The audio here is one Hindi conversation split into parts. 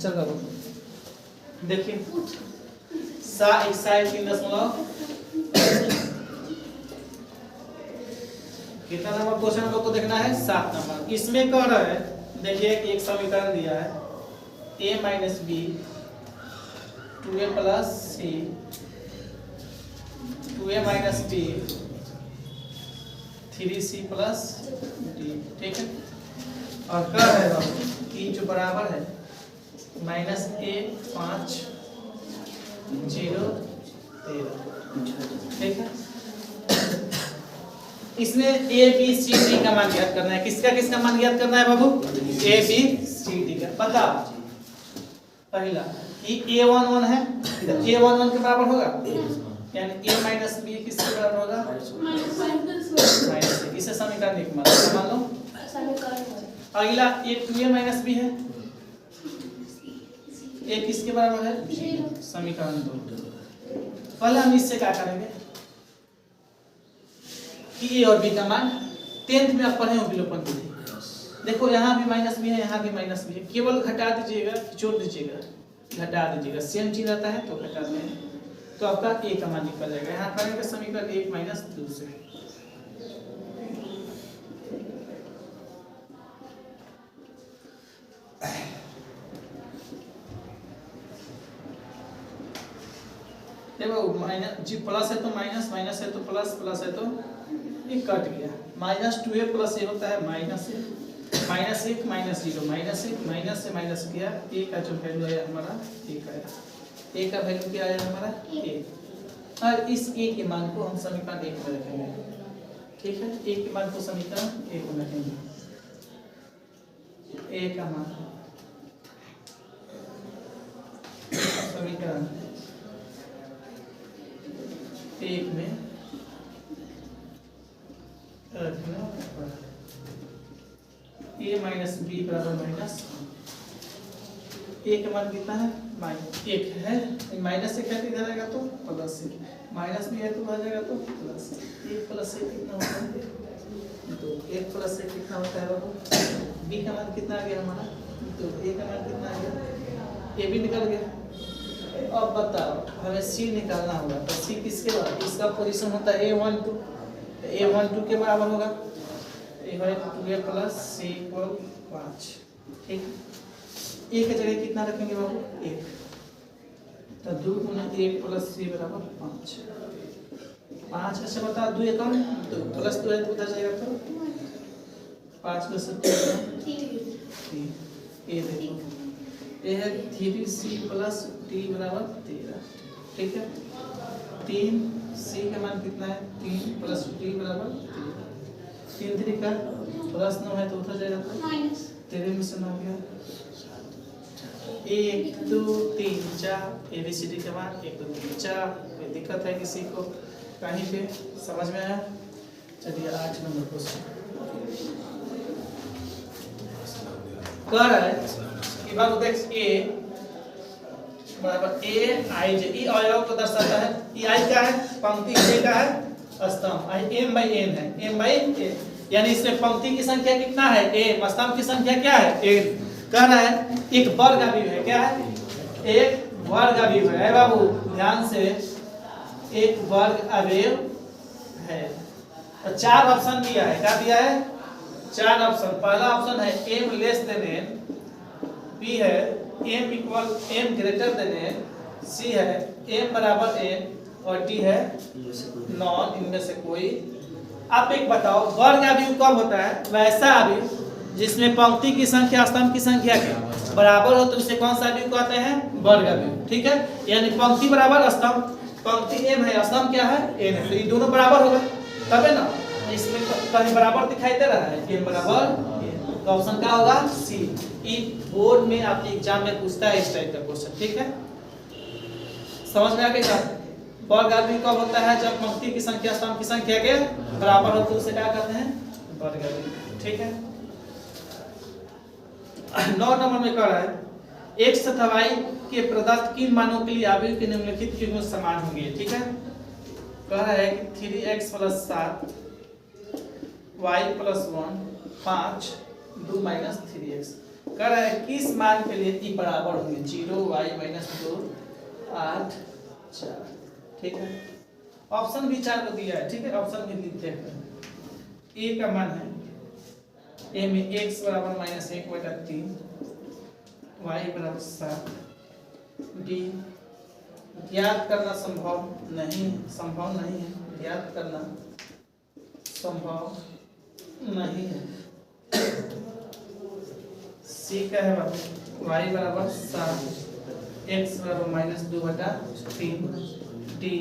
चलो देखिए सा 3.0 कितना नंबर क्वेश्चन हम लोग को देखना है 7 नंबर। इसमें कह रहा है देखिए एक समीकरण दिया है a minus b 2a plus c 2a minus b 3c plus d, ठीक है। और कह रहा है कि जो बराबर है माइनस a 5 0 13, ठीक है। इसमें a b c d का मान ज्ञात करना है। किसका मान ज्ञात करना है बाबू? a b c d का। बता पहला कि a11 है, a11 के बराबर होगा, यानी a माइनस बी किसके बराबर होगा? Minus a। इसे समीकरण 1 मान लो। अगला a 2a माइनस b है, a किसके बराबर है? समीकरण 2। पहले हम इससे क्या करेंगे कि a और b का मान 10th में आप पढ़े हो विलोपन विधि। देखो यहाँ भी माइनस बी है, यहाँ भी माइनस बी है, केवल घटा दीजिएगा, जोड़ दीजिएगा, घटा दीजिएगा, सेम चीज रहता है तो घटाते हैं, तो आपका a का मान निकल जाएगा। यहाँ करेंगे समीकरण 1 माइनस 2 से। देखो माइनस जी प्लस है तो माइनस, माइनस है तो प्लस, प्लस है तो ये कट गया। माइनस 2a प्लस a होता है minus 1 minus 1 minus 0 minus 1 minus से माइनस किया, a का जो वैल्यू है हमारा 1 आया, a का वैल्यू क्या आया हमारा 1। और इस a के मान को हम समीकरण 1 में रखेंगे, ठीक है। a के मान को समीकरण 1 में रखेंगे। a का मान समीकरण 1 में रखना a माइनस बी बराबर माइनस a का मान कितना है? -1 है, माइनस से क्या इधर आएगा तो प्लस से, माइनस भी है तो आ जाएगा तो प्लस। 1 प्लस से कितना होता है? तो 1 प्लस से कितना होता है बाबू? b का मान कितना आ गया हमारा? तो a का मान कितना आ गया? a भी निकल गया। अब बताओ हमें c निकालना होगा, तो c किसके बराबर? इसका पोजीशन होता है a12, a12 के बराबर होगा a प्लस c इक्वल 5, ठीक। a की जगह कितना रखेंगे बाबू? 1, तो 2 गुना 1 प्लस c बराबर 5। अच्छा बता 2 एकम तो प्लस 2 है तो उधर जाएगा तो 5 प्लस 3। ये देखो ये है 3c प्लस t बराबर 13, ठीक है। 3c का मान कितना है? 3 प्लस t बराबर 13। 3 3 का प्लस 9 है तो उधर जाएगा तो माइनस 13 में से 9 गया। 1 2 3 4 ABCD के मान 1 2 3 4। कोई दिक्कत है किसी को कहीं पे? समझ में आया? चलिए 8 नंबर क्वेश्चन कह रहा है कि बाबू देख a बराबर a i j, ई अवयव को दर्शाता है। ई i क्या है? पंक्ति, a का है स्तंभ, i m by n है, m by a, यानी इसमें पंक्ति की संख्या कितना है? a, स्तंभ की संख्या क्या है? n। कह रहा है एक वर्ग अवयव है, क्या है? एक वर्ग अवयव है बाबू, ध्यान से, एक वर्ग अवयव है। तो 4 ऑप्शन दिया है, क्या दिया है? 4 ऑप्शन। पहला ऑप्शन है m less than n, b है m equal m greater than n, c है m बराबर n, और d है नॉन, इनमें से कोई। आप एक बताओ वर्ग अवयव कब होता है? वैसा अवयव जिसमें पंक्ति की संख्या स्तंभ की संख्या के बराबर हो तो उसे कौन सा अवयव कहते हैं? वर्ग अवयव, ठीक है। यानी पंक्ति बराबर स्तंभ, पंक्ति m है, स्तंभ क्या है? n है, तो ये दोनों बराबर होगा तब है ना। इसमें कहीं बराबर दिखाई दे रहा है, m बराबर n, तो ऑप्शन क्या होगा? c। बोर्ड में आपके एग्जाम में पूछता है इस टाइप का क्वेश्चन, ठीक है। समझ में आ गया? वर्ग अवयव कब होता है? जब पंक्ति की संख्या स्तंभ की संख्या के बराबर हो तो उसे क्या कहते हैं? वर्ग अवयव, ठीक है। 9 नंबर में कह रहा है x तथा y के प्रदत्त किन मानों के लिए अवयव के निम्नलिखित के गुण समान होंगे, ठीक है। कह रहा है कि 3x plus 7 y plus 1 5 2 minus 3x। कर रहा है किस मान के लिए ई बराबर होंगे 0 y माइनस 2 8 4। ठीक है, ऑप्शन भी 4 को दिया है। ठीक है, ऑप्शन भी लिखते हैं। ए का मान है ए में x बराबर माइनस 1/3, y बराबर 7, डी ज्ञात करना संभव नहीं है, ज्ञात करना संभव नहीं है। सी का है y बराबर 7, x बराबर माइनस 2/3, डी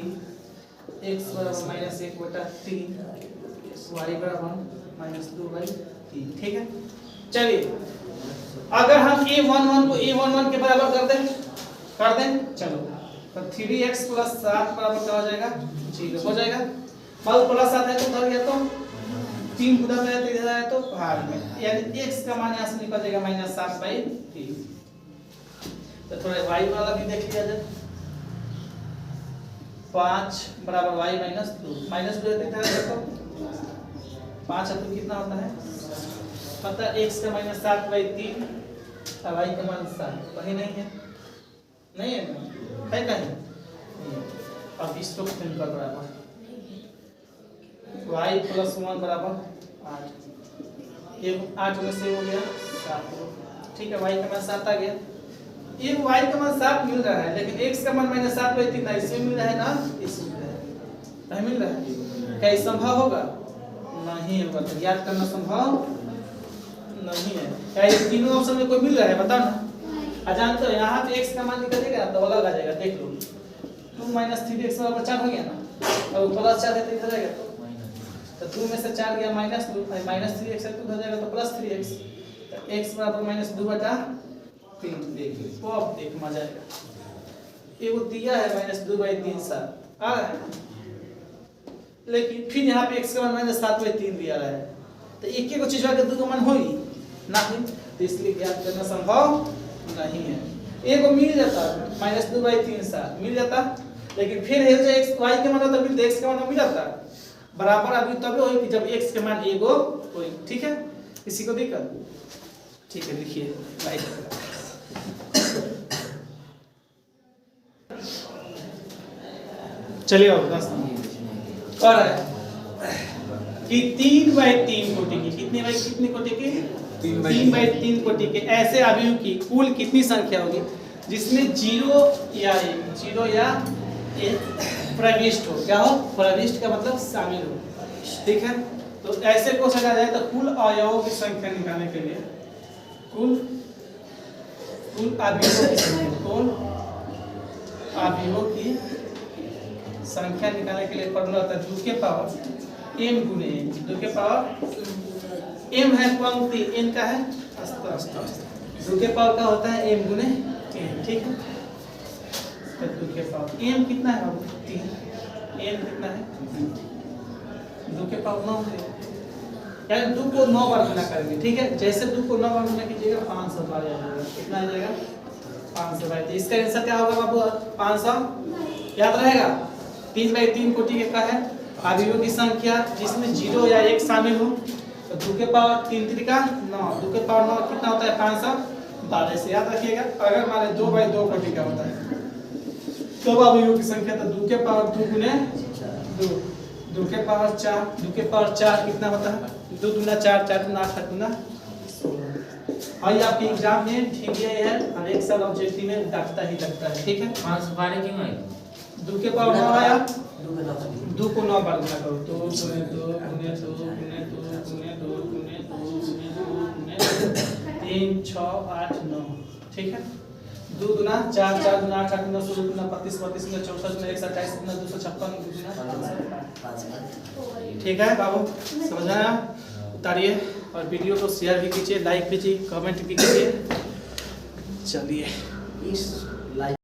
x बराबर माइनस 1/3, y बराबर माइनस 2/3। ठीक है, चलिए अगर हम a11 को a11 के बराबर कर दें चलो, तो 3x + 7 बराबर क्या हो जाएगा 0 हो जाएगा। बल प्लस 7 है तो उधर गया तो 3 गुना में है तो इधर है तो भाग में, यानी x का मान यहाँ से निकल जाएगा -7/3। तो थोड़ा y वाला भी देख लिया जाए। 5 बराबर y माइनस 2 देखते हैं देखो 5 है तो कितना होता है पता है, x का -7/3 और y का मान 7 वही नहीं है कहीं। अब इसको फिर कर बराबर y + 1 बराबर 8, ये 8 में से हो गया 7। ठीक है, y का मान 7 आ गया। ये y का मान 7 मिल रहा है, लेकिन x का मान -7/3 ना इसमें मिल रहा है ना इसमें मिल रहा है, नहीं मिल रहा है। क्या ये संभव होगा? नहीं होगा, तो याद करना संभव नहीं है। क्या ये तीनों ऑप्शन में कोई मिल रहा है बताओ ना। जानते हो यहाँ पे x का मान निकलेगा तो अलग आ जाएगा, देख लो 2 - 3x बराबर 4 हो गया ना, और प्लस 4 है तो इधर आएगा तो 2 में से 4 गया -2, -3x है तो उधर जाएगा तो +3x, तो x बराबर -2/3। देख लो वो अब देख मजा आएगा। ये वो दिया है -2/3 7 आ रहा है, लेकिन फिर यहाँ पे x का मान -7/3 दिया रहा है, तो एक एक चीज का 2 का मान होगी ना, तो इसलिए ज्ञात करना संभव नहीं है। एक को मिल जाता -2/3 7 मिल जाता, लेकिन फिर है जो x y के मान होता फिर x के मान मिल जाता बराबर। अभी तब होई कि जब x के मान एगो होई। ठीक है, किसी को दिक्कत? ठीक है, लिखिए लाइक। चलिए अब 10 और कि 3/3 कोटि की कितनी कोटि की 3/3 कोटि के ऐसे अवयव की कुल कितनी संख्या होगी जिसमें 0 या 1 प्रविष्ट हो। क्या हो? प्रविष्ट का मतलब शामिल हो। ठीक है, तो ऐसे को समझा जाए तो कुल अवयवों की संख्या निकालने के लिए कुल अवयवों की संख्या निकालने के लिए फॉर्मूला होता है 2 के पावर m गुणे 2 के पावर m है पंक्ति, n का है अस्तर, 2 के पावर का होता है m गुणे n। ठीक है, तो 2 के पावर m कितना है बाबू 3, n कितना है 2 के पावर 9 है, यानी 2 को 9 बार गुना करेंगे। ठीक है, जैसे 2 को 9 बार गुना कीजिएगा 500 बार आ जाएगा। कितना आ जाएगा 500 बार। इसका आंसर क्या होगा बाबू 500 याद रहेगा। 3/3 कोटि का है अवयवों की संख्या जिसमें 0 या 1 शामिल हो, तो 2 के पावर 3 3 का 9, 2 के पावर 9 कितना होता है 512 से याद रखिएगा। अगर माने 2/2 कोटि का होता है तो अवयवों की संख्या तो 2 के पावर 2 गुने 2, 2 के पावर 4, 2 के पावर 4 कितना होता है 2 दूना 4, 4 दूना 8, 8 दूना 16। और ये आपके एग्जाम में ठीक है हर एक साल ऑब्जेक्टिव में लगता है। ठीक है, 512 क्यों है? 2 के पावर 9 आया, 2 को 9 बार गुना करो, 2 गुने 2 गुने 2 गुने 2 गुने 2 गुने 2 गुने 2 गुने 3 6 8 9। ठीक है, 2 गुना 4, 4 गुना 8, 8 गुना 16 गुना 32, 32 गुना 64 गुना 128 गुना 256 गुना 500। ठीक है बाबू, समझ आया? उतारिए और वीडियो को शेयर भी कीजिए, लाइक कीजिए, कमेंट भी कीजिए। चलिए इस